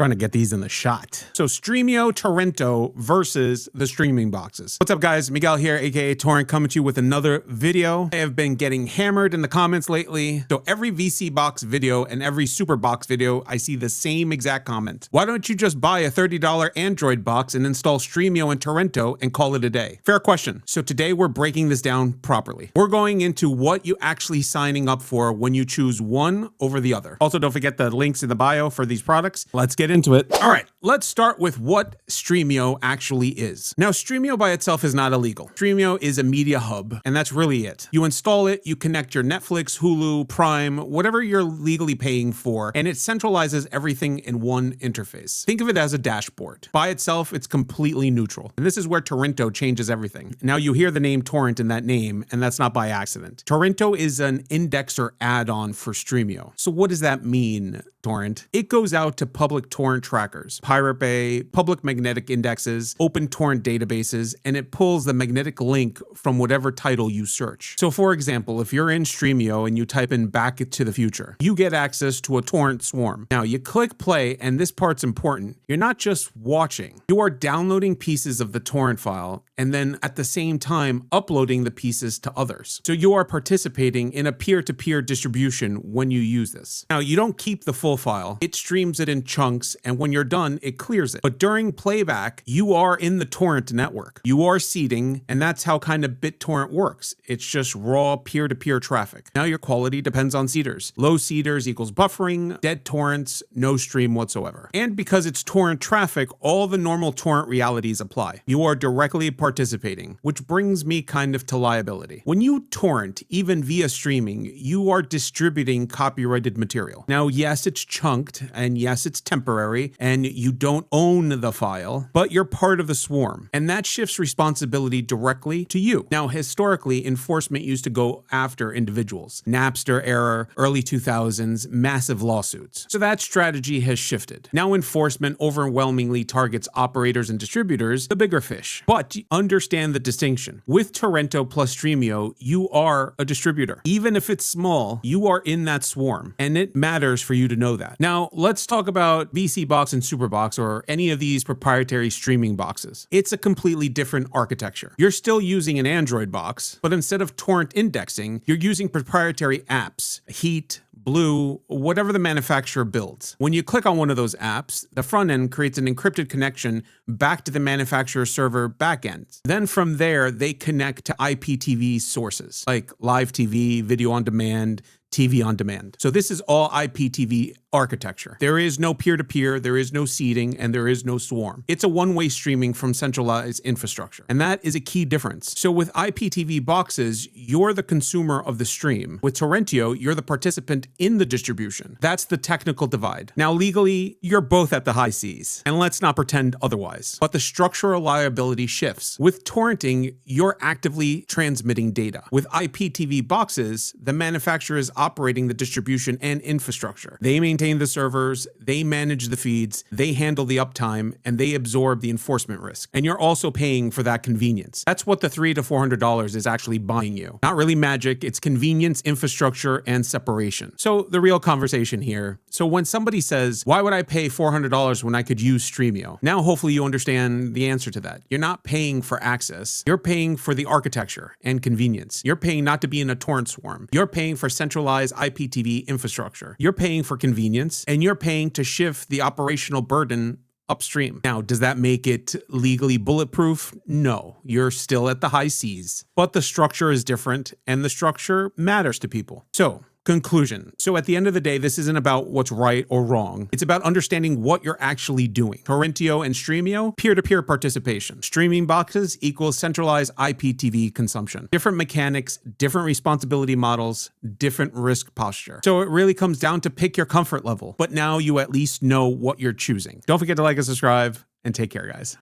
Trying to get these in the shot. So Stremio Torrentio versus the streaming boxes. What's up guys? Miguel here, aka Torrent, coming to you with another video. I have been getting hammered in the comments lately. So every VC box video and every super box video, I see the same exact comment. Why don't you just buy a $30 Android box and install Stremio and Torrentio and call it a day? Fair question. So today we're breaking this down properly. We're going into what you actually signing up for when you choose one over the other. Also, don't forget the links in the bio for these products. Let's get into it. All right, let's start with what Stremio actually is. Now, Stremio by itself is not illegal. Stremio is a media hub, and that's really it. You install it, you connect your Netflix, Hulu, Prime, whatever you're legally paying for, and it centralizes everything in one interface. Think of it as a dashboard. By itself, it's completely neutral. And this is where Torrentio changes everything. Now, you hear the name torrent in that name, and that's not by accident. Torrentio is an indexer add-on for Stremio. So what does that mean, torrent? It goes out to public torrent trackers, Pirate Bay, public magnetic indexes, open torrent databases, and it pulls the magnetic link from whatever title you search. So for example, if you're in Stremio and you type in Back to the Future, you get access to a torrent swarm. Now you click play, and this part's important. You're not just watching, you are downloading pieces of the torrent file and then at the same time uploading the pieces to others. So you are participating in a peer-to-peer distribution when you use this. Now you don't keep the full file, it streams it in chunks, and when you're done, it clears it. But during playback, you are in the torrent network. You are seeding, and that's how kind of BitTorrent works. It's just raw peer-to-peer traffic. Now your quality depends on seeders. Low seeders equals buffering, dead torrents, no stream whatsoever. And because it's torrent traffic, all the normal torrent realities apply. You are directly participating, which brings me kind of to liability. When you torrent, even via streaming, you are distributing copyrighted material. Now, yes, it's chunked, and yes, it's temporary, and you don't own the file, but you're part of the swarm, and that shifts responsibility directly to you. Now, historically, enforcement used to go after individuals. Napster era, early 2000s, massive lawsuits. So that strategy has shifted. Now enforcement overwhelmingly targets operators and distributors, the bigger fish. But understand the distinction. With Torrentio plus Stremio, you are a distributor. Even if it's small, you are in that swarm, and it matters for you to know that. Now, let's talk about VC Box and Superbox or any of these proprietary streaming boxes. It's a completely different architecture. You're still using an Android box, but instead of torrent indexing, you're using proprietary apps, Heat, Blue, whatever the manufacturer builds. When you click on one of those apps, the front end creates an encrypted connection back to the manufacturer's server backend. Then from there, they connect to IPTV sources like live TV, video on demand, TV on demand. So this is all IPTV architecture. There is no peer-to-peer, there is no seeding, and there is no swarm. It's a one-way streaming from centralized infrastructure. And that is a key difference. So with IPTV boxes, you're the consumer of the stream. With Torrentio, you're the participant in the distribution. That's the technical divide. Now, legally, you're both at the high seas. And let's not pretend otherwise. But the structural liability shifts. With torrenting, you're actively transmitting data. With IPTV boxes, the manufacturer is operating the distribution and infrastructure. They maintain the servers, they manage the feeds, they handle the uptime, and they absorb the enforcement risk. And you're also paying for that convenience. That's what the $300 to $400 is actually buying you. Not really magic, it's convenience, infrastructure, and separation. So the real conversation here. So when somebody says, why would I pay $400 when I could use Stremio? Now, hopefully you understand the answer to that. You're not paying for access. You're paying for the architecture and convenience. You're paying not to be in a torrent swarm. You're paying for centralized IPTV infrastructure. You're paying for convenience, and you're paying to shift the operational burden upstream. Now, does that make it legally bulletproof? No, you're still at the high seas, but the structure is different, and the structure matters to people. So, conclusion. So at the end of the day, this isn't about what's right or wrong. It's about understanding what you're actually doing. Torrentio and Stremio, peer-to-peer participation. Streaming boxes equals centralized IPTV consumption. Different mechanics, different responsibility models, different risk posture. So it really comes down to pick your comfort level, but now you at least know what you're choosing. Don't forget to like and subscribe, and take care, guys.